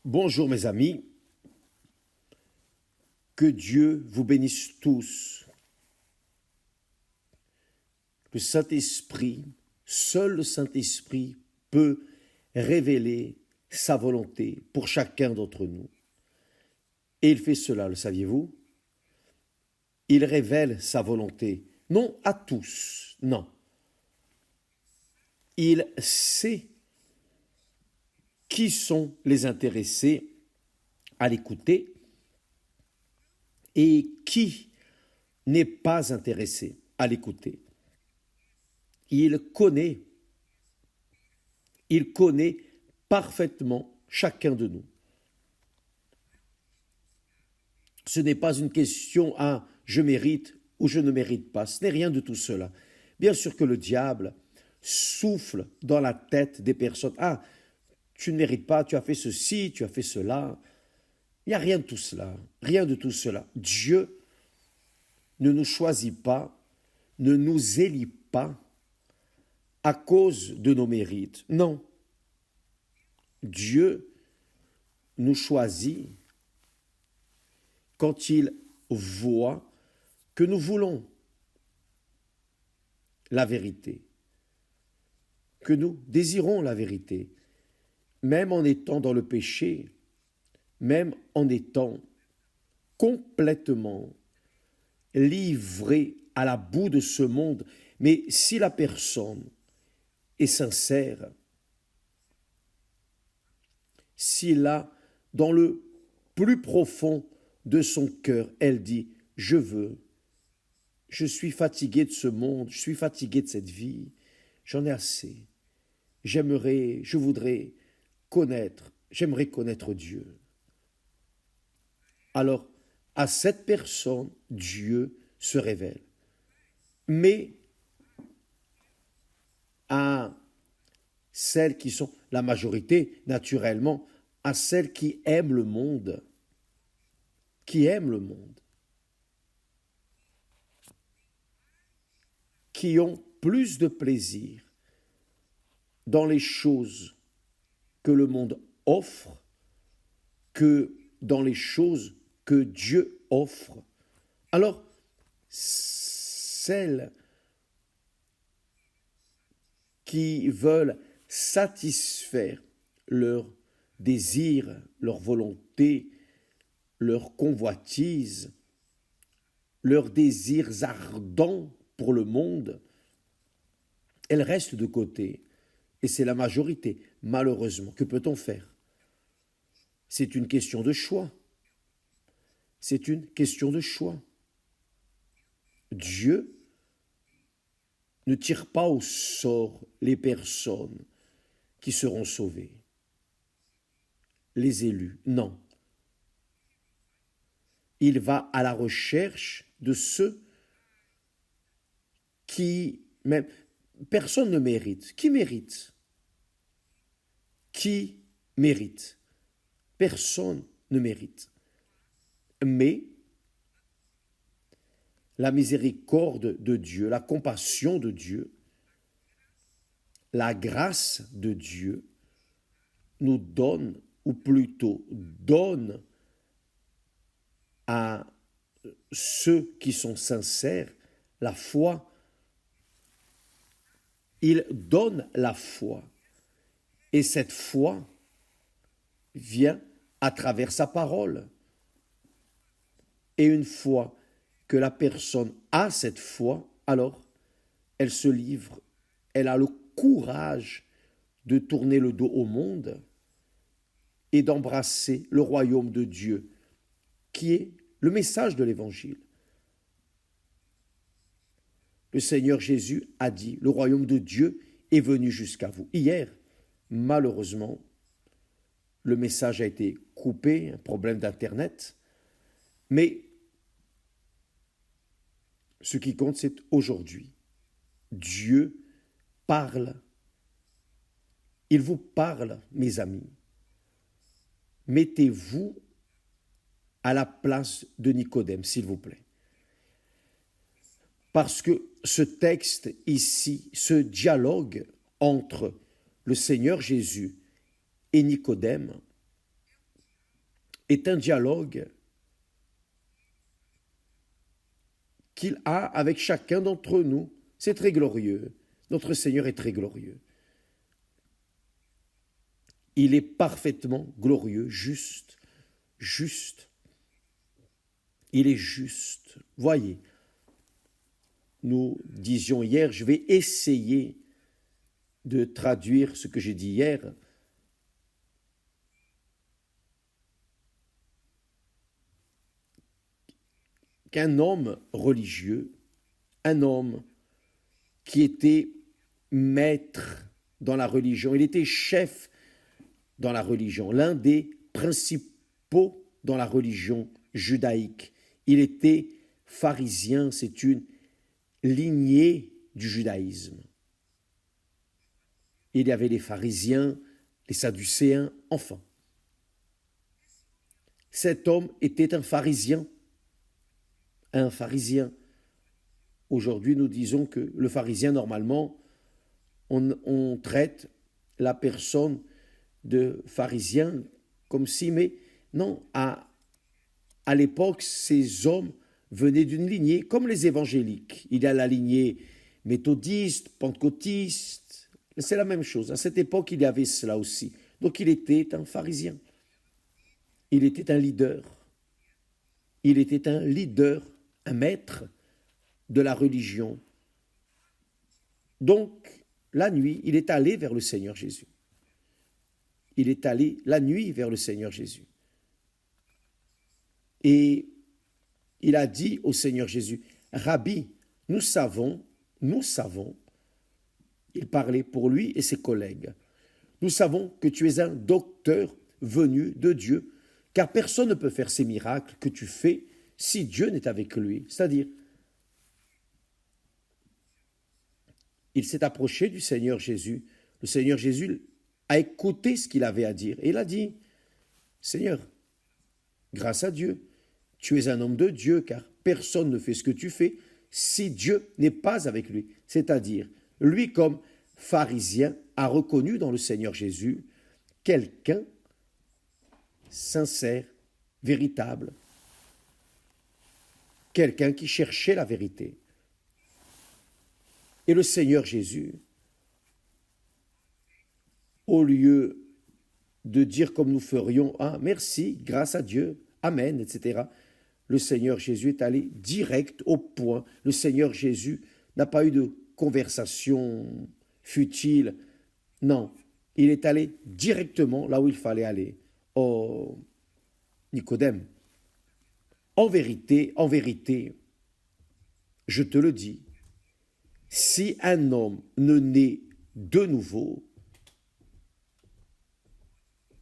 Bonjour mes amis, que Dieu vous bénisse tous. Le Saint-Esprit, seul le Saint-Esprit peut révéler sa volonté pour chacun d'entre nous. Et il fait cela, le saviez-vous? Il révèle sa volonté, non à tous, non. Il sait qui sont les intéressés à l'écouter et qui n'est pas intéressé à l'écouter. Il connaît parfaitement chacun de nous. Ce n'est pas une question à je mérite ou je ne mérite pas, ce n'est rien de tout cela. Bien sûr que le diable souffle dans la tête des personnes. Ah, tu ne mérites pas, tu as fait ceci, tu as fait cela. Il n'y a rien de tout cela, rien de tout cela. Dieu ne nous choisit pas, ne nous élit pas à cause de nos mérites. Non. Dieu nous choisit quand il voit que nous voulons la vérité, que nous désirons la vérité, même en étant dans le péché, même en étant complètement livré à la boue de ce monde. Mais si la personne est sincère, s'il a dans le plus profond de son cœur, elle dit, je suis fatigué de ce monde, je suis fatigué de cette vie, j'en ai assez, je voudrais j'aimerais connaître Dieu. Alors, à cette personne, Dieu se révèle. Mais à celles qui sont la majorité, naturellement, à celles qui aiment le monde, qui ont plus de plaisir dans les choses que le monde offre que dans les choses que Dieu offre. Alors, celles qui veulent satisfaire leurs désirs, leur volonté, leurs convoitises, leurs désirs ardents pour le monde, elles restent de côté. Et c'est la majorité, malheureusement. Que peut-on faire? C'est une question de choix. C'est une question de choix. Dieu ne tire pas au sort les personnes qui seront sauvées, les élus, non. Il va à la recherche de ceux qui, même, personne ne mérite. Qui mérite? Qui mérite? Personne ne mérite. Mais la miséricorde de Dieu, la compassion de Dieu, la grâce de Dieu nous donne, ou plutôt donne à ceux qui sont sincères la foi. Il donne la foi. Et cette foi vient à travers sa parole. Et une fois que la personne a cette foi, alors elle se livre, elle a le courage de tourner le dos au monde et d'embrasser le royaume de Dieu, qui est le message de l'Évangile. Le Seigneur Jésus a dit, le royaume de Dieu est venu jusqu'à vous. Hier, malheureusement, le message a été coupé, un problème d'Internet, mais ce qui compte, c'est aujourd'hui. Dieu parle. Il vous parle, mes amis. Mettez-vous à la place de Nicodème, s'il vous plaît. Parce que ce texte ici, ce dialogue entre le Seigneur Jésus et Nicodème est un dialogue qu'il a avec chacun d'entre nous. C'est très glorieux. Notre Seigneur est très glorieux. Il est parfaitement glorieux, juste, juste. Il est juste. Voyez, nous disions hier, je vais essayer de traduire ce que j'ai dit hier. Qu'un homme religieux, un homme qui était maître dans la religion, il était chef dans la religion, l'un des principaux dans la religion judaïque. Il était pharisien, c'est une lignée du judaïsme. Il y avait les pharisiens, les sadducéens, enfin. Cet homme était un pharisien. Un pharisien. Aujourd'hui, nous disons que le pharisien, normalement, on traite la personne de pharisien comme si, mais non, à l'époque, ces hommes venaient d'une lignée, comme les évangéliques. Il y a la lignée méthodiste, pentecôtiste, c'est la même chose. À cette époque, il y avait cela aussi. Donc, il était un pharisien. Il était un leader. Il était un leader, un maître de la religion. Donc, la nuit, il est allé vers le Seigneur Jésus. Il est allé la nuit vers le Seigneur Jésus. Et il a dit au Seigneur Jésus, Rabbi, nous savons, il parlait pour lui et ses collègues, nous savons que tu es un docteur venu de Dieu, car personne ne peut faire ces miracles que tu fais si Dieu n'est avec lui. C'est-à-dire, il s'est approché du Seigneur Jésus. Le Seigneur Jésus a écouté ce qu'il avait à dire. Et il a dit, Seigneur, grâce à Dieu, tu es un homme de Dieu, car personne ne fait ce que tu fais si Dieu n'est pas avec lui. C'est-à-dire, lui, comme pharisien, a reconnu dans le Seigneur Jésus quelqu'un sincère, véritable, quelqu'un qui cherchait la vérité. Et le Seigneur Jésus, au lieu de dire comme nous ferions, ah merci, grâce à Dieu, amen, etc., le Seigneur Jésus est allé direct au point. Le Seigneur Jésus n'a pas eu de conversation futile. Non, il est allé directement là où il fallait aller. Oh, Nicodème, en vérité, je te le dis, si un homme ne naît de nouveau,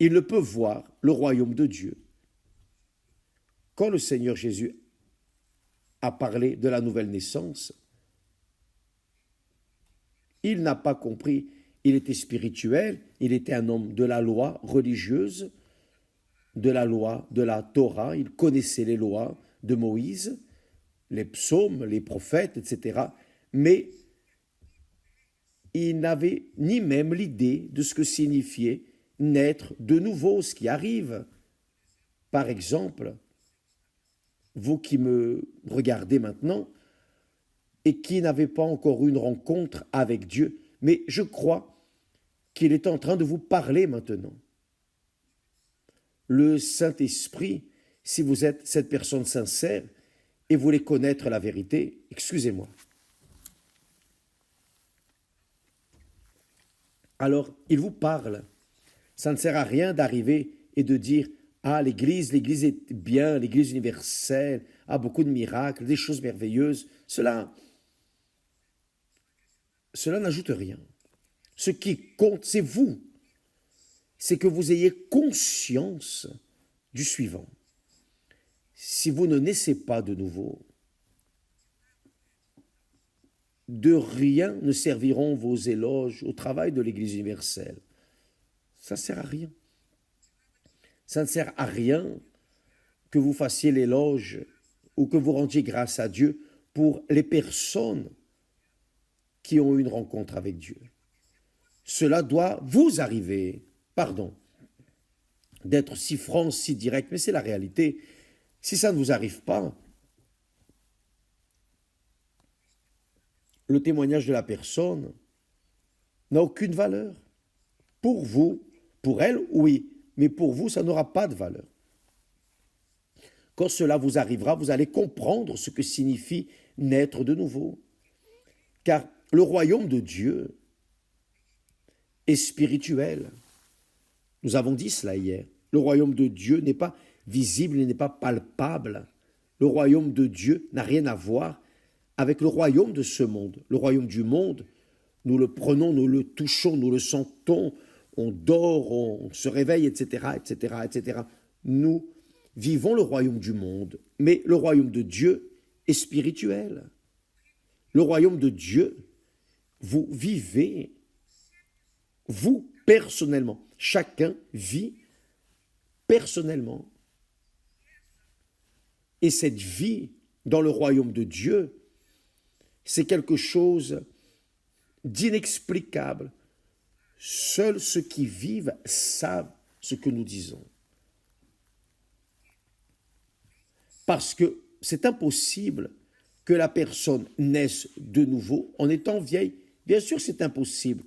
il ne peut voir le royaume de Dieu. Quand le Seigneur Jésus a parlé de la nouvelle naissance, il n'a pas compris. Il était spirituel, il était un homme de la loi religieuse, de la loi, de la Torah, il connaissait les lois de Moïse, les psaumes, les prophètes, etc. Mais il n'avait ni même l'idée de ce que signifiait naître de nouveau, ce qui arrive. Par exemple, vous qui me regardez maintenant et qui n'avez pas encore eu une rencontre avec Dieu, mais je crois qu'il est en train de vous parler maintenant. Le Saint-Esprit, si vous êtes cette personne sincère et voulez connaître la vérité, excusez-moi. Alors, il vous parle. Ça ne sert à rien d'arriver et de dire « Ah, l'Église est bien, l'Église universelle, a beaucoup de miracles, des choses merveilleuses. » Cela n'ajoute rien. Ce qui compte, c'est vous. C'est que vous ayez conscience du suivant. Si vous ne naissez pas de nouveau, de rien ne serviront vos éloges au travail de l'Église universelle. Ça ne sert à rien. Ça ne sert à rien que vous fassiez l'éloge ou que vous rendiez grâce à Dieu pour les personnes qui ont eu une rencontre avec Dieu. Cela doit vous arriver. Pardon. d'être si franc, si direct, mais c'est la réalité. Si ça ne vous arrive pas, le témoignage de la personne n'a aucune valeur. Pour vous, pour elle, oui, mais pour vous, ça n'aura pas de valeur. Quand cela vous arrivera, vous allez comprendre ce que signifie naître de nouveau. Car le royaume de Dieu est spirituel. Nous avons dit cela hier. Le royaume de Dieu n'est pas visible, il n'est pas palpable. Le royaume de Dieu n'a rien à voir avec le royaume de ce monde. Le royaume du monde, nous le prenons, nous le touchons, nous le sentons, on dort, on se réveille, etc., etc., etc. Nous vivons le royaume du monde, mais le royaume de Dieu est spirituel. Le royaume de Dieu, vous vivez, vous personnellement. Chacun vit personnellement. Et cette vie dans le royaume de Dieu, c'est quelque chose d'inexplicable. Seuls ceux qui vivent savent ce que nous disons. Parce que c'est impossible que la personne naisse de nouveau en étant vieille. Bien sûr, c'est impossible.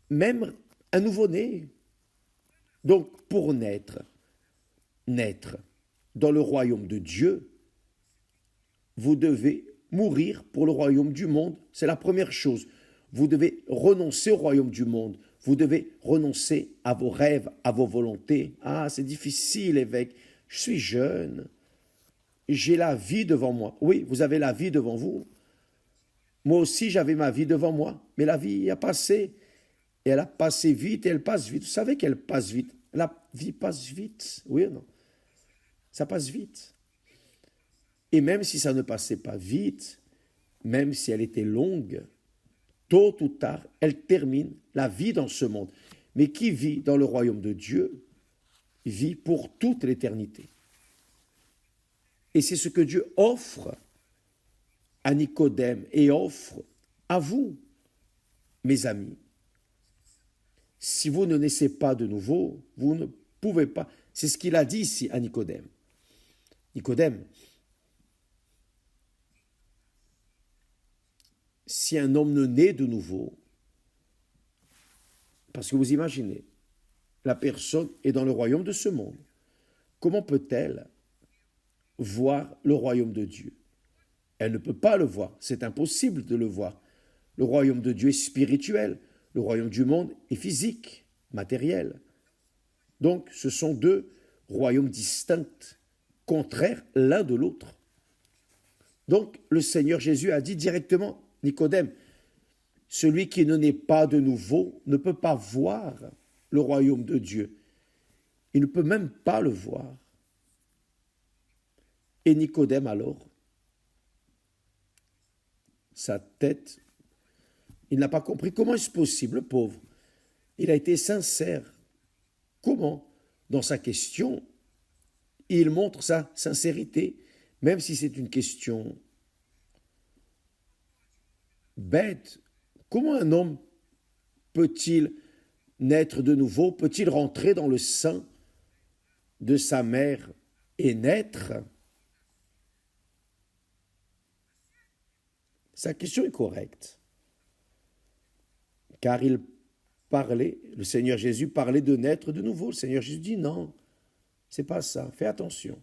Même un nouveau-né. Donc, pour naître dans le royaume de Dieu, vous devez mourir pour le royaume du monde. C'est la première chose. Vous devez renoncer au royaume du monde. Vous devez renoncer à vos rêves, à vos volontés. Ah, c'est difficile, évêque. Je suis jeune. J'ai la vie devant moi. Oui, vous avez la vie devant vous. Moi aussi, j'avais ma vie devant moi. Mais la vie a passé. Et elle a passé vite et elle passe vite. Vous savez qu'elle passe vite. La vie passe vite. Oui ou non? Ça passe vite. Et même si ça ne passait pas vite, même si elle était longue, tôt ou tard, elle termine la vie dans ce monde. Mais qui vit dans le royaume de Dieu vit pour toute l'éternité. Et c'est ce que Dieu offre à Nicodème et offre à vous, mes amis. Si vous ne naissez pas de nouveau, vous ne pouvez pas. C'est ce qu'il a dit ici à Nicodème. Nicodème, si un homme ne naît de nouveau, parce que vous imaginez, la personne est dans le royaume de ce monde, comment peut-elle voir le royaume de Dieu? Elle ne peut pas le voir, c'est impossible de le voir. Le royaume de Dieu est spirituel, le royaume du monde est physique, matériel. Donc ce sont deux royaumes distincts, contraires l'un de l'autre. Donc le Seigneur Jésus a dit directement, Nicodème, celui qui ne naît pas de nouveau ne peut pas voir le royaume de Dieu. Il ne peut même pas le voir. Et Nicodème alors, sa tête, il n'a pas compris comment est-ce possible, le pauvre. Il a été sincère. Comment? Dans sa question, il montre sa sincérité, même si c'est une question bête. Comment un homme peut-il naître de nouveau? Peut-il rentrer dans le sein de sa mère et naître? Sa question est correcte, car il parlait, le Seigneur Jésus parlait de naître de nouveau. Le Seigneur Jésus dit non, c'est pas ça, fais attention.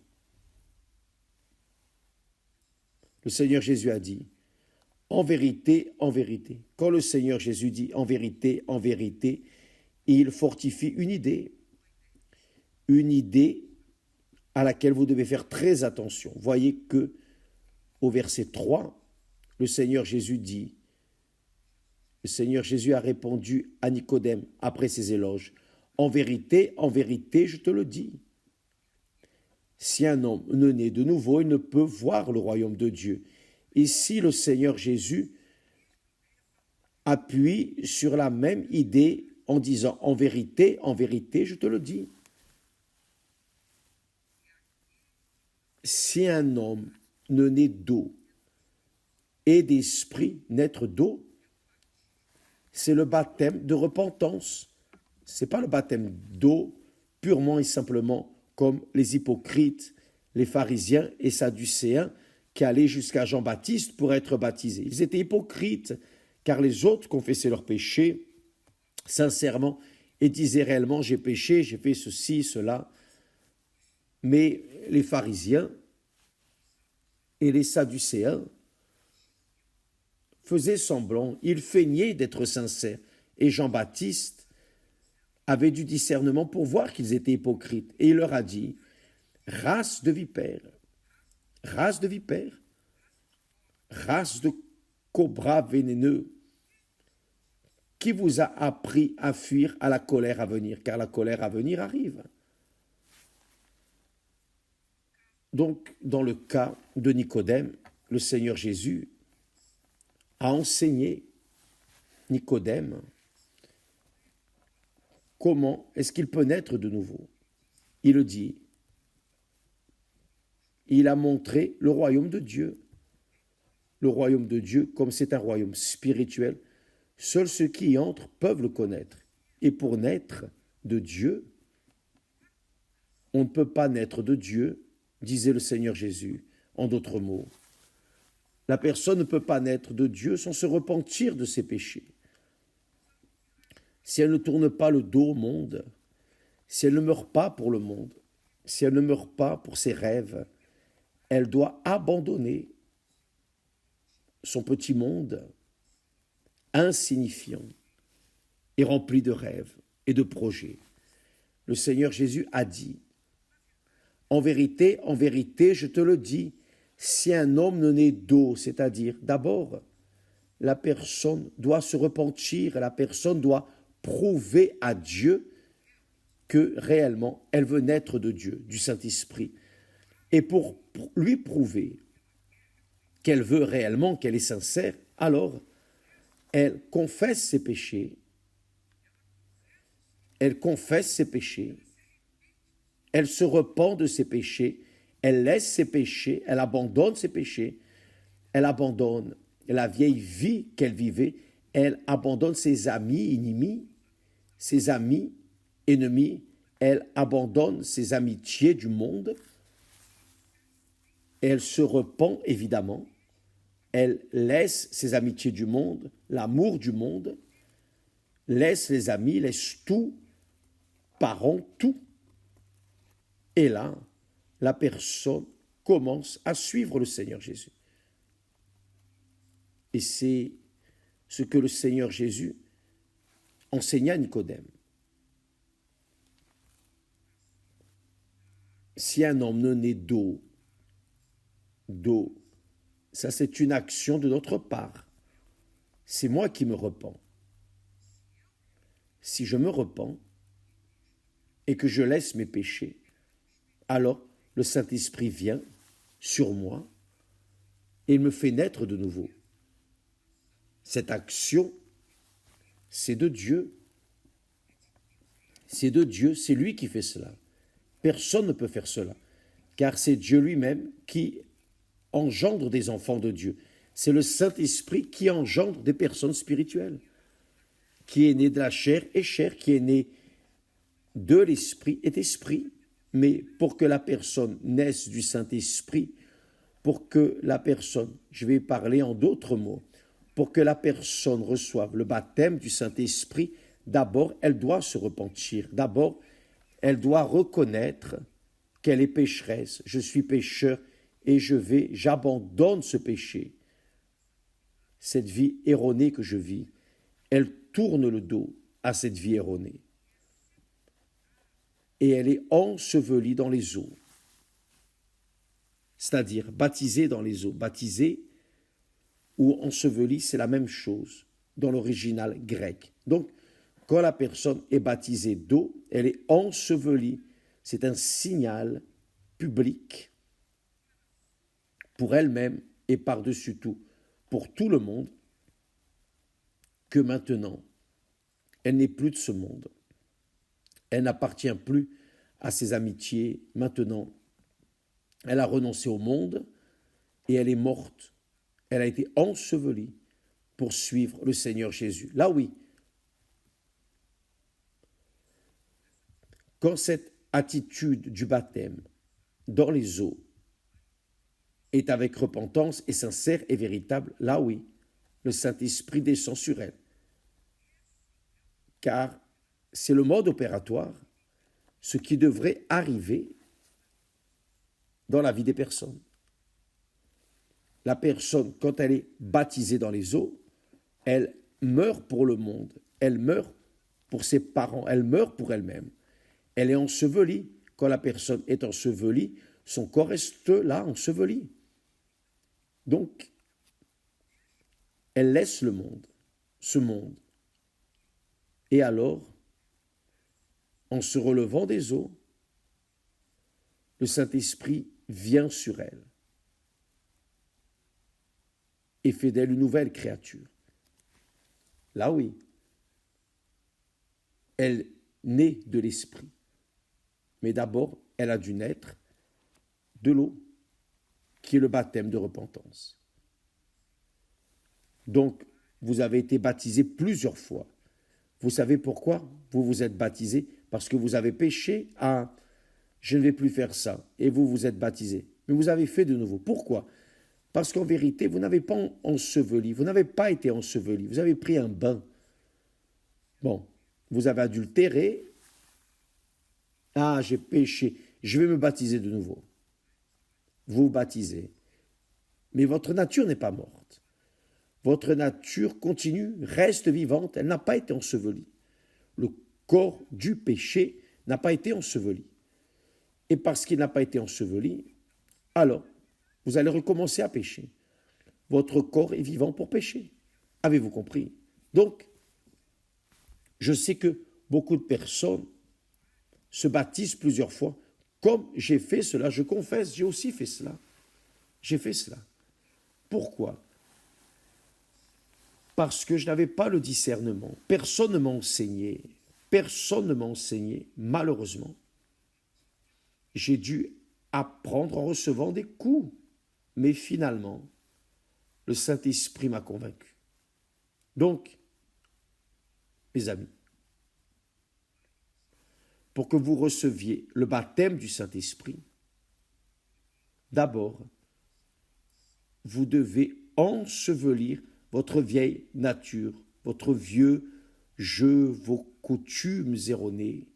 Le Seigneur Jésus a dit, en vérité, quand le Seigneur Jésus dit en vérité, il fortifie une idée à laquelle vous devez faire très attention. Voyez que au verset 3, le Seigneur Jésus dit, le Seigneur Jésus a répondu à Nicodème après ses éloges, en vérité, je te le dis, si un homme ne naît de nouveau, il ne peut voir le royaume de Dieu. Ici, le Seigneur Jésus appuie sur la même idée en disant, en vérité, je te le dis. Si un homme ne naît d'eau et d'esprit, naître d'eau, c'est le baptême de repentance. Ce n'est pas le baptême d'eau purement et simplement comme les hypocrites, les pharisiens et sadducéens qui allaient jusqu'à Jean-Baptiste pour être baptisés. Ils étaient hypocrites car les autres confessaient leurs péchés sincèrement et disaient réellement j'ai péché, j'ai fait ceci, cela. Mais les pharisiens et les sadducéens faisaient semblant, ils feignaient d'être sincères. Et Jean-Baptiste avait du discernement pour voir qu'ils étaient hypocrites. Et il leur a dit, race de vipères, race de vipères, race de cobras vénéneux, qui vous a appris à fuir à la colère à venir, car la colère à venir arrive. Donc, dans le cas de Nicodème, le Seigneur Jésus a enseigné Nicodème comment est-ce qu'il peut naître de nouveau. Il le dit. Il a montré le royaume de Dieu. Le royaume de Dieu, comme c'est un royaume spirituel, seuls ceux qui y entrent peuvent le connaître. Et pour naître de Dieu, on ne peut pas naître de Dieu, disait le Seigneur Jésus, en d'autres mots. La personne ne peut pas naître de Dieu sans se repentir de ses péchés. Si elle ne tourne pas le dos au monde, si elle ne meurt pas pour le monde, si elle ne meurt pas pour ses rêves, elle doit abandonner son petit monde insignifiant et rempli de rêves et de projets. Le Seigneur Jésus a dit, en vérité, je te le dis, si un homme ne naît d'eau, c'est-à-dire d'abord, la personne doit se repentir, la personne doit prouver à Dieu que réellement elle veut naître de Dieu, du Saint-Esprit. Et pour lui prouver qu'elle veut réellement, qu'elle est sincère, alors elle confesse ses péchés, elle se repent de ses péchés, elle laisse ses péchés, elle abandonne ses péchés, elle abandonne la vieille vie qu'elle vivait, elle abandonne ses amis ennemis, ses amis ennemis, elle abandonne ses amitiés du monde, elle se repent évidemment, elle laisse ses amitiés du monde, l'amour du monde, laisse les amis, laisse tout, parents, tout. Et là, la personne commence à suivre le Seigneur Jésus. Et c'est ce que le Seigneur Jésus enseigna à Nicodème. Si un homme ne naît d'eau, ça c'est une action de notre part. C'est moi qui me repens. Si je me repens et que je laisse mes péchés, alors le Saint-Esprit vient sur moi et il me fait naître de nouveau. Cette action, c'est de Dieu. C'est de Dieu, c'est lui qui fait cela. Personne ne peut faire cela, car c'est Dieu lui-même qui engendre des enfants de Dieu. C'est le Saint-Esprit qui engendre des personnes spirituelles, qui est né de la chair et chair, qui est né de l'esprit est esprit. Mais pour que la personne naisse du Saint-Esprit, pour que la personne, je vais parler en d'autres mots, pour que la personne reçoive le baptême du Saint-Esprit, d'abord, elle doit se repentir. D'abord, elle doit reconnaître qu'elle est pécheresse. Je suis pécheur et j'abandonne ce péché. Cette vie erronée que je vis, elle tourne le dos à cette vie erronée. Et elle est ensevelie dans les eaux. C'est-à-dire baptisée dans les eaux. Baptisée ou ensevelie, c'est la même chose dans l'original grec. Donc, quand la personne est baptisée d'eau, elle est ensevelie. C'est un signal public pour elle-même et par-dessus tout, pour tout le monde, que maintenant, elle n'est plus de ce monde. Elle n'appartient plus à ses amitiés. Maintenant, elle a renoncé au monde et elle est morte. Elle a été ensevelie pour suivre le Seigneur Jésus. Là, oui. Quand cette attitude du baptême dans les eaux est avec repentance et sincère et véritable, là oui, le Saint-Esprit descend sur elle. Car c'est le mode opératoire, ce qui devrait arriver dans la vie des personnes. La personne, quand elle est baptisée dans les eaux, elle meurt pour le monde, elle meurt pour ses parents, elle meurt pour elle-même. Elle est ensevelie. Quand la personne est ensevelie, son corps reste là, enseveli. Donc, elle laisse le monde, ce monde. Et alors, en se relevant des eaux, le Saint-Esprit vient sur elle et fait d'elle une nouvelle créature. Là oui, elle naît de l'Esprit. Mais d'abord, elle a dû naître de l'eau, qui est le baptême de repentance. Donc, vous avez été baptisé plusieurs fois. Vous savez pourquoi vous vous êtes baptisé? Parce que vous avez péché à « je ne vais plus faire ça » et vous vous êtes baptisé. Mais vous avez fait de nouveau. Pourquoi? Parce qu'en vérité, vous n'avez pas enseveli, vous n'avez pas été enseveli, vous avez pris un bain. Bon, vous avez adultéré. Ah, j'ai péché, je vais me baptiser de nouveau. Vous vous baptisez. Mais votre nature n'est pas morte. Votre nature continue, reste vivante, elle n'a pas été ensevelie. Le corps du péché n'a pas été enseveli. Et parce qu'il n'a pas été enseveli, alors, vous allez recommencer à pécher. Votre corps est vivant pour pécher. Avez-vous compris? Donc, je sais que beaucoup de personnes se baptisent plusieurs fois. Comme j'ai fait cela, je confesse, j'ai aussi fait cela. J'ai fait cela. Pourquoi? Parce que je n'avais pas le discernement. Personne ne m'a enseigné. Personne ne m'a enseigné, malheureusement. J'ai dû apprendre en recevant des coups. Mais finalement, le Saint-Esprit m'a convaincu. Donc, mes amis, pour que vous receviez le baptême du Saint-Esprit, d'abord, vous devez ensevelir votre vieille nature, votre vieux jeu, vos coutumes erronées,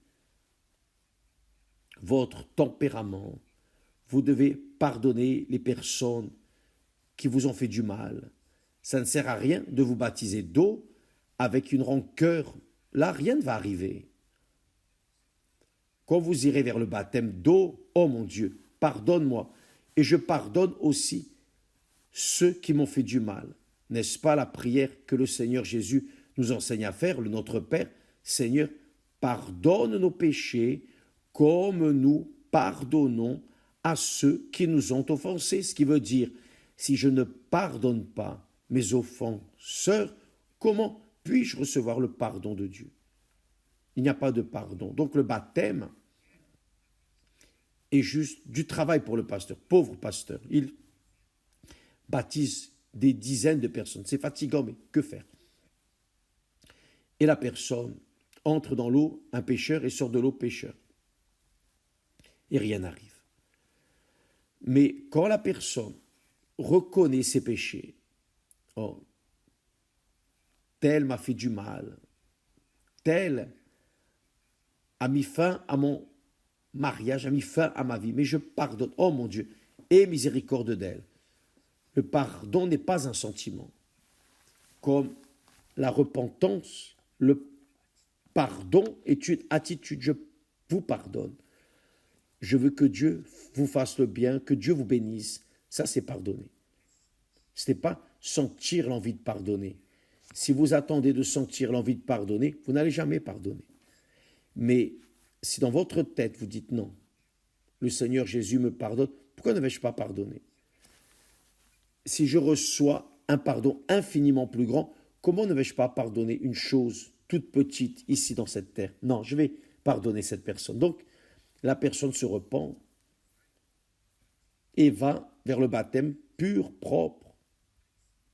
votre tempérament. Vous devez pardonner les personnes qui vous ont fait du mal. Ça ne sert à rien de vous baptiser d'eau avec une rancœur. Là, rien ne va arriver. Quand vous irez vers le baptême d'eau, oh mon Dieu, pardonne-moi. Et je pardonne aussi ceux qui m'ont fait du mal. N'est-ce pas la prière que le Seigneur Jésus nous enseigne à faire, le Notre Père? Seigneur, pardonne nos péchés comme nous pardonnons à ceux qui nous ont offensés. Ce qui veut dire, si je ne pardonne pas mes offenseurs, comment puis-je recevoir le pardon de Dieu? Il n'y a pas de pardon. Donc le baptême est juste du travail pour le pasteur. Pauvre pasteur, il baptise des dizaines de personnes. C'est fatigant, mais que faire? Et la personne entre dans l'eau, un pécheur, et sort de l'eau, pécheur. Et rien n'arrive. Mais quand la personne reconnaît ses péchés, oh, tel m'a fait du mal, tel a mis fin à mon mariage, a mis fin à ma vie, mais je pardonne, oh mon Dieu, aie miséricorde d'elle. Le pardon n'est pas un sentiment, comme la repentance, le pardon est une attitude, je vous pardonne. Je veux que Dieu vous fasse le bien, que Dieu vous bénisse. Ça, c'est pardonner. Ce n'est pas sentir l'envie de pardonner. Si vous attendez de sentir l'envie de pardonner, vous n'allez jamais pardonner. Mais si dans votre tête, vous dites non, le Seigneur Jésus me pardonne, pourquoi ne vais-je pas pardonner? Si je reçois un pardon infiniment plus grand, comment ne vais-je pas pardonner une chose toute petite ici dans cette terre? Non, je vais pardonner cette personne. Donc, la personne se repent et va vers le baptême pur, propre,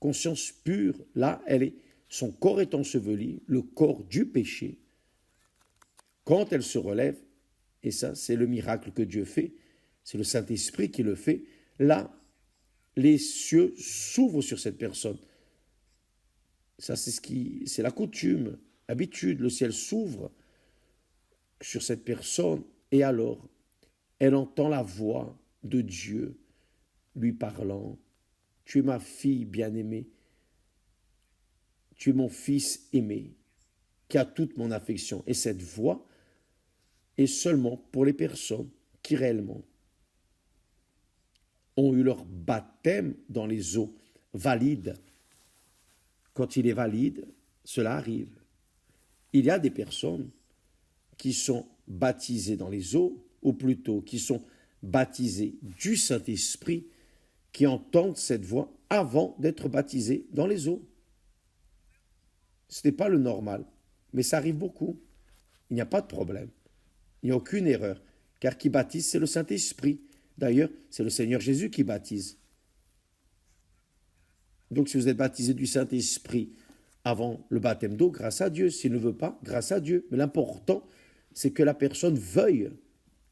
conscience pure. Là, son corps est enseveli, le corps du péché. Quand elle se relève, et ça, c'est le miracle que Dieu fait, c'est le Saint-Esprit qui le fait, là, les cieux s'ouvrent sur cette personne. Ça, c'est la coutume, l'habitude, le ciel s'ouvre sur cette personne, et alors, elle entend la voix de Dieu lui parlant. Tu es ma fille bien-aimée, tu es mon fils aimé, qui a toute mon affection. Et cette voix est seulement pour les personnes qui réellement ont eu leur baptême dans les eaux valide. Quand il est valide, cela arrive. Il y a des personnes qui sont baptisées dans les eaux, ou plutôt qui sont baptisées du Saint-Esprit, qui entendent cette voix avant d'être baptisées dans les eaux. Ce n'est pas le normal, mais ça arrive beaucoup. Il n'y a pas de problème. Il n'y a aucune erreur, car qui baptise, c'est le Saint-Esprit. D'ailleurs, c'est le Seigneur Jésus qui baptise. Donc, si vous êtes baptisé du Saint-Esprit avant le baptême d'eau, grâce à Dieu. S'il ne veut pas, grâce à Dieu. Mais l'important, c'est que la personne veuille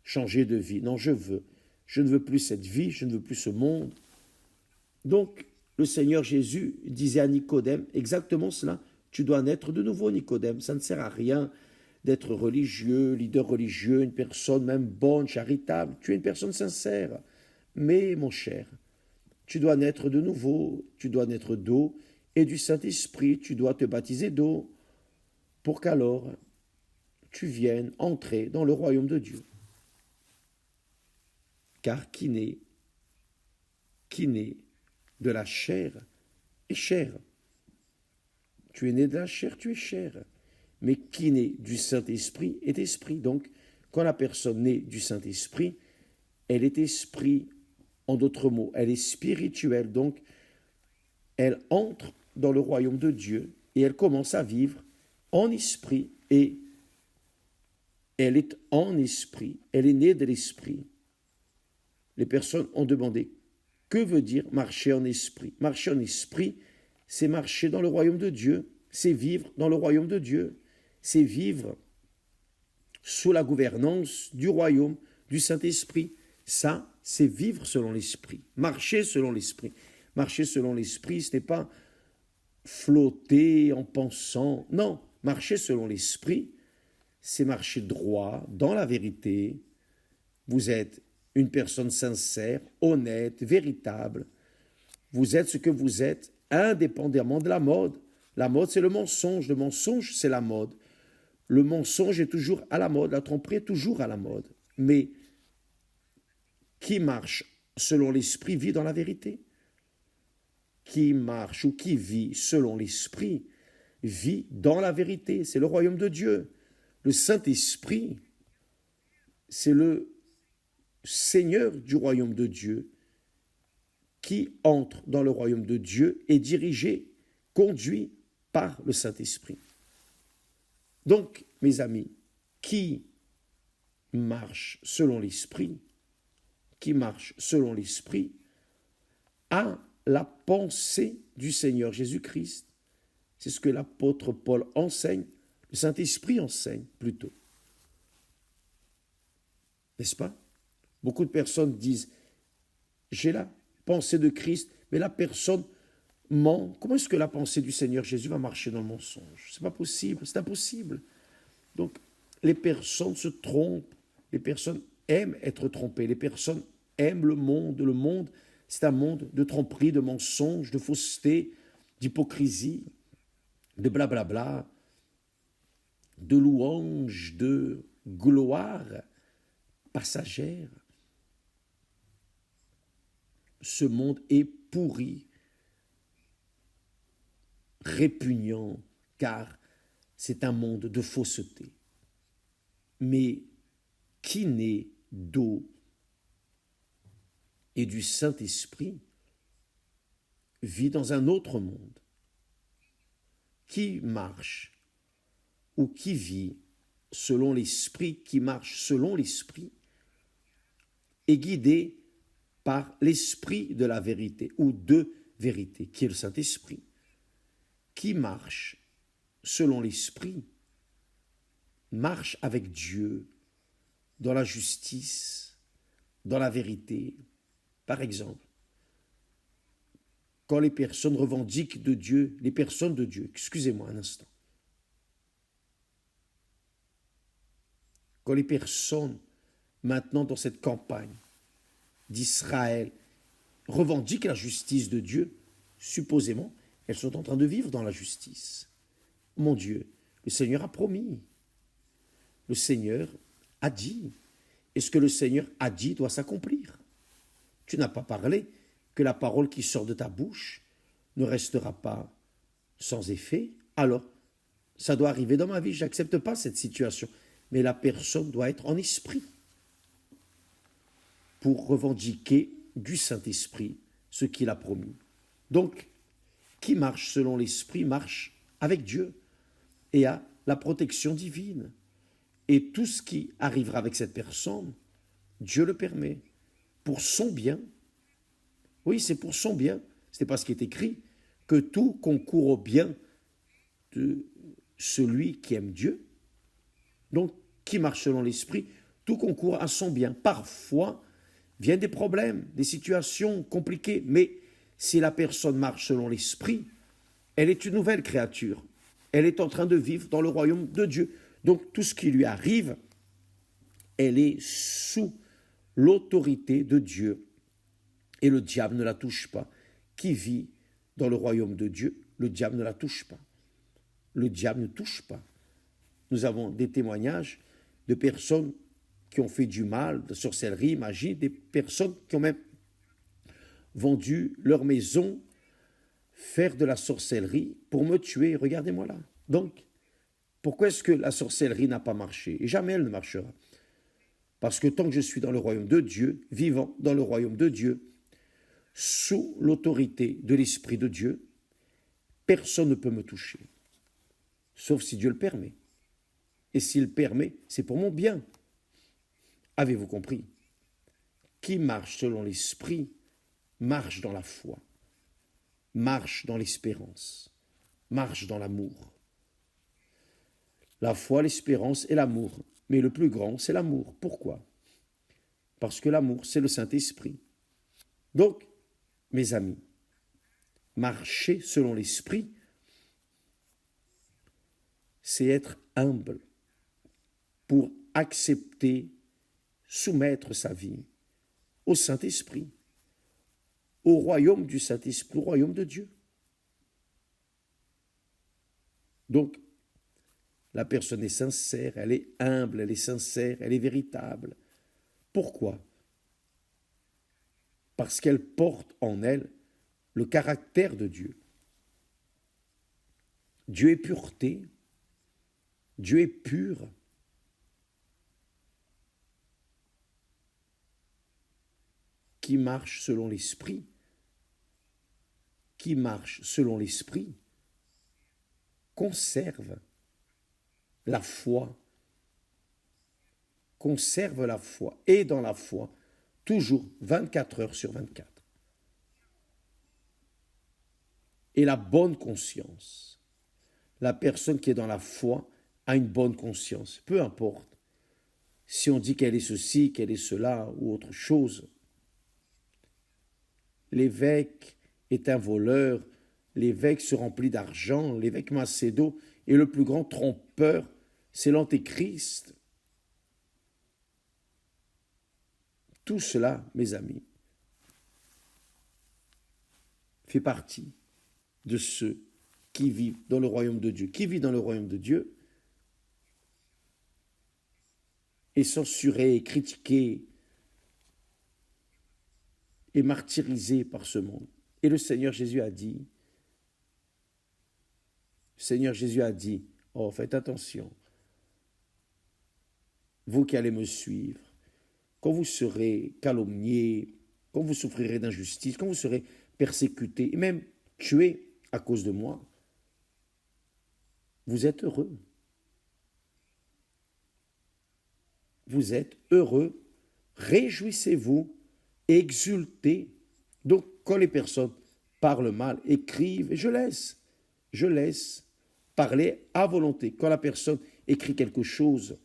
changer de vie. Non, je veux. Je ne veux plus cette vie, je ne veux plus ce monde. Donc, le Seigneur Jésus disait à Nicodème exactement cela. Tu dois naître de nouveau, Nicodème. Ça ne sert à rien d'être religieux, leader religieux, une personne même bonne, charitable. Tu es une personne sincère. Mais, mon cher, tu dois naître de nouveau, tu dois naître d'eau et du Saint-Esprit, tu dois te baptiser d'eau pour qu'alors tu viennes entrer dans le royaume de Dieu. Car qui naît de la chair est chair. Tu es né de la chair, tu es chair. Mais qui naît du Saint-Esprit est esprit. Donc, quand la personne naît du Saint-Esprit, elle est esprit. En d'autres mots, elle est spirituelle. Donc, elle entre dans le royaume de Dieu et elle commence à vivre en esprit. Et elle est en esprit. Elle est née de l'esprit. Les personnes ont demandé, que veut dire marcher en esprit? Marcher en esprit, c'est marcher dans le royaume de Dieu. C'est vivre dans le royaume de Dieu. C'est vivre sous la gouvernance du royaume du Saint-Esprit. Ça, c'est vivre selon l'esprit. Marcher selon l'esprit. Marcher selon l'esprit, ce n'est pas flotter en pensant. Non, marcher selon l'esprit, c'est marcher droit, dans la vérité. Vous êtes une personne sincère, honnête, véritable. Vous êtes ce que vous êtes, indépendamment de la mode. La mode, c'est le mensonge. Le mensonge, c'est la mode. Le mensonge est toujours à la mode. La tromperie est toujours à la mode. Mais qui marche selon l'esprit vit dans la vérité. Qui marche ou qui vit selon l'esprit vit dans la vérité. C'est le royaume de Dieu. Le Saint-Esprit, c'est le Seigneur du royaume de Dieu qui entre dans le royaume de Dieu et dirigé, conduit par le Saint-Esprit. Donc, mes amis, qui marche selon l'Esprit, a la pensée du Seigneur Jésus-Christ. C'est ce que l'apôtre Paul enseigne, le Saint-Esprit enseigne plutôt. N'est-ce pas? Beaucoup de personnes disent, j'ai la pensée de Christ, mais la personne ment. Comment est-ce que la pensée du Seigneur Jésus va marcher dans le mensonge? C'est pas possible, c'est impossible. Donc, les personnes se trompent, les personnes aiment être trompées, les personnes aiment le monde. Le monde, c'est un monde de tromperie, de mensonges, de fausseté, d'hypocrisie, de blablabla, de louanges, de gloire passagère. Ce monde est pourri, répugnant, car c'est un monde de fausseté. Mais qui naît d'eau et du Saint-Esprit vit dans un autre monde. Qui marche ou qui vit selon l'Esprit, qui marche selon l'Esprit, est guidé par l'Esprit de la vérité ou de vérité, qui est le Saint-Esprit. Qui marche selon l'Esprit marche avec Dieu, dans la justice, dans la vérité. Par exemple, quand les personnes revendiquent de Dieu, les personnes de Dieu, excusez-moi un instant, quand les personnes, maintenant dans cette campagne d'Israël, revendiquent la justice de Dieu, supposément, elles sont en train de vivre dans la justice. Mon Dieu, le Seigneur a promis. Le Seigneur a dit. Et ce que le Seigneur a dit doit s'accomplir. Tu n'as pas parlé que la parole qui sort de ta bouche ne restera pas sans effet. Alors, ça doit arriver dans ma vie. Je n'accepte pas cette situation. Mais la personne doit être en esprit pour revendiquer du Saint-Esprit ce qu'il a promis. Donc, qui marche selon l'Esprit marche avec Dieu et a la protection divine. Et tout ce qui arrivera avec cette personne, Dieu le permet, pour son bien. Oui, c'est pour son bien. Ce n'est pas ce qui est écrit, que tout concourt au bien de celui qui aime Dieu. Donc, qui marche selon l'Esprit, tout concourt à son bien. Parfois, viennent des problèmes, des situations compliquées, mais si la personne marche selon l'Esprit, elle est une nouvelle créature. Elle est en train de vivre dans le royaume de Dieu. Donc, tout ce qui lui arrive, elle est sous l'autorité de Dieu. Et le diable ne la touche pas. Qui vit dans le royaume de Dieu, le diable ne la touche pas. Le diable ne touche pas. Nous avons des témoignages de personnes qui ont fait du mal, de sorcellerie, magie, des personnes qui ont même vendu leur maison, faire de la sorcellerie pour me tuer. Regardez-moi là. Donc, pourquoi est-ce que la sorcellerie n'a pas marché? Et jamais elle ne marchera. Parce que tant que je suis dans le royaume de Dieu, vivant dans le royaume de Dieu, sous l'autorité de l'Esprit de Dieu, personne ne peut me toucher. Sauf si Dieu le permet. Et s'il permet, c'est pour mon bien. Avez-vous compris? Qui marche selon l'Esprit marche dans la foi, marche dans l'espérance, marche dans l'amour. La foi, l'espérance et l'amour. Mais le plus grand, c'est l'amour. Pourquoi? Parce que l'amour, c'est le Saint-Esprit. Donc, mes amis, marcher selon l'Esprit, c'est être humble pour accepter, soumettre sa vie au Saint-Esprit, au royaume du Saint-Esprit, au royaume de Dieu. Donc, la personne est sincère, elle est humble, elle est sincère, elle est véritable. Pourquoi? Parce qu'elle porte en elle le caractère de Dieu. Dieu est pureté, Dieu est pur. Qui marche selon l'Esprit, conserve la foi, et dans la foi, toujours 24 heures sur 24. Et la bonne conscience. La personne qui est dans la foi a une bonne conscience, peu importe si on dit qu'elle est ceci, qu'elle est cela ou autre chose. L'évêque est un voleur, l'évêque se remplit d'argent, l'évêque Macédo est le plus grand trompeur, c'est l'antéchrist. Tout cela, mes amis, fait partie de ceux qui vivent dans le royaume de Dieu. Qui vit dans le royaume de Dieu est censuré, critiqué et martyrisé par ce monde. Et le Seigneur Jésus a dit, oh, faites attention, vous qui allez me suivre, quand vous serez calomniés, quand vous souffrirez d'injustice, quand vous serez persécutés et même tués à cause de moi, vous êtes heureux. Vous êtes heureux, réjouissez-vous, exultez. Donc, quand les personnes parlent mal, écrivent, et je laisse parler à volonté. Quand la personne écrit quelque chose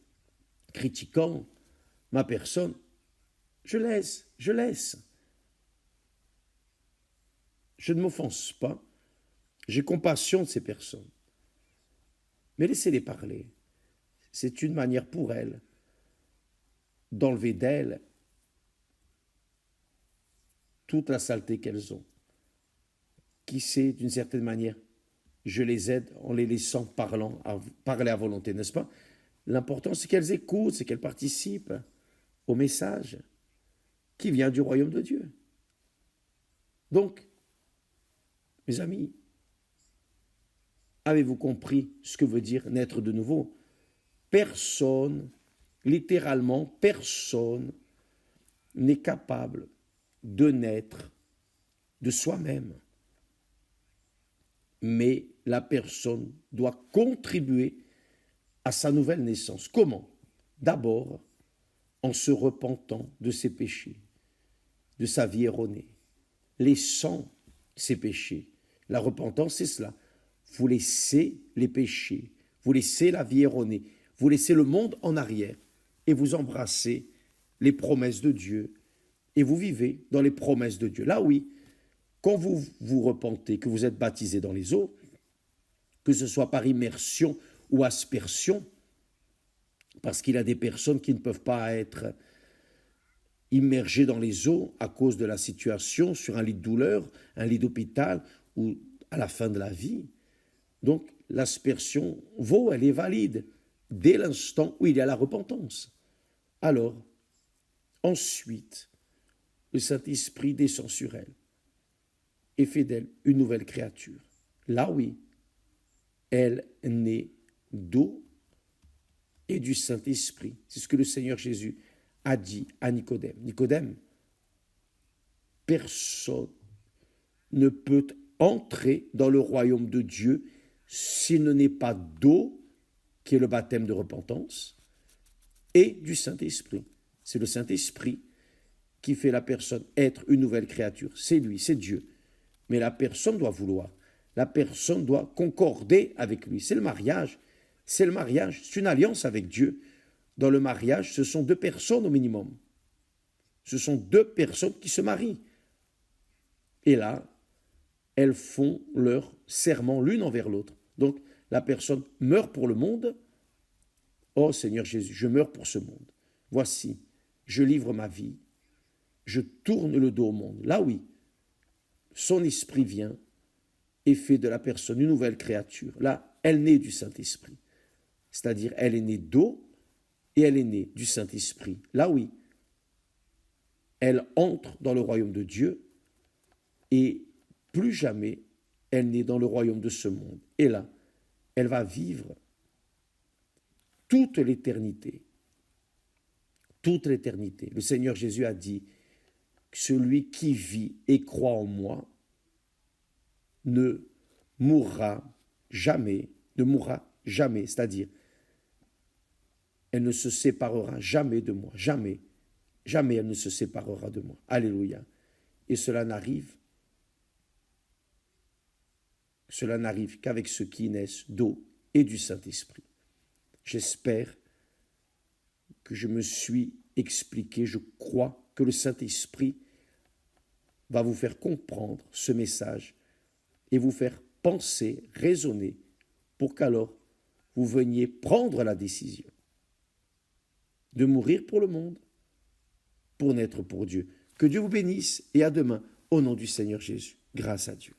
critiquant, ma personne, je laisse. Je ne m'offense pas. J'ai compassion de ces personnes. Mais laissez-les parler. C'est une manière pour elles d'enlever d'elles toute la saleté qu'elles ont. Qui sait, d'une certaine manière, je les aide en les laissant parler à volonté, n'est-ce pas? L'important, c'est qu'elles écoutent, c'est qu'elles participent au message qui vient du royaume de Dieu. Donc, mes amis, avez-vous compris ce que veut dire naître de nouveau? Personne, littéralement, personne n'est capable de naître de soi-même. Mais la personne doit contribuer à sa nouvelle naissance. Comment? D'abord, en se repentant de ses péchés, de sa vie erronée, laissant ses péchés. La repentance, c'est cela. Vous laissez les péchés, vous laissez la vie erronée, vous laissez le monde en arrière et vous embrassez les promesses de Dieu et vous vivez dans les promesses de Dieu. Là, oui, quand vous vous repentez, que vous êtes baptisé dans les eaux, que ce soit par immersion ou aspersion, parce qu'il y a des personnes qui ne peuvent pas être immergées dans les eaux à cause de la situation sur un lit de douleur, un lit d'hôpital ou à la fin de la vie. Donc, l'aspersion vaut, elle est valide dès l'instant où il y a la repentance. Alors, ensuite, le Saint-Esprit descend sur elle et fait d'elle une nouvelle créature. Là, oui, elle naît d'eau et du Saint-Esprit. C'est ce que le Seigneur Jésus a dit à Nicodème. Nicodème, personne ne peut entrer dans le royaume de Dieu s'il ne n'est pas d'eau, qui est le baptême de repentance, et du Saint-Esprit. C'est le Saint-Esprit qui fait la personne être une nouvelle créature. C'est lui, c'est Dieu. Mais la personne doit vouloir. La personne doit concorder avec lui. C'est le mariage. C'est le mariage. C'est une alliance avec Dieu. Dans le mariage, ce sont deux personnes au minimum. Ce sont deux personnes qui se marient. Et là, elles font leur serment l'une envers l'autre. Donc, la personne meurt pour le monde. Oh Seigneur Jésus, je meurs pour ce monde. Voici, je livre ma vie. Je tourne le dos au monde. Là, oui, son esprit vient et fait de la personne une nouvelle créature. Là, elle naît du Saint-Esprit. C'est-à-dire, elle est née d'eau et elle est née du Saint-Esprit. Là, oui, elle entre dans le royaume de Dieu et plus jamais elle n'est dans le royaume de ce monde. Et là, elle va vivre toute l'éternité. Toute l'éternité. Le Seigneur Jésus a dit, celui qui vit et croit en moi ne mourra jamais, c'est-à-dire, elle ne se séparera jamais de moi, jamais elle ne se séparera de moi. Alléluia. Et cela n'arrive qu'avec ceux qui naissent d'eau et du Saint-Esprit. J'espère que je me suis expliqué, je crois que le Saint-Esprit va vous faire comprendre ce message et vous faire penser, raisonner, pour qu'alors vous veniez prendre la décision de mourir pour le monde, pour naître pour Dieu. Que Dieu vous bénisse et à demain, au nom du Seigneur Jésus. Grâce à Dieu.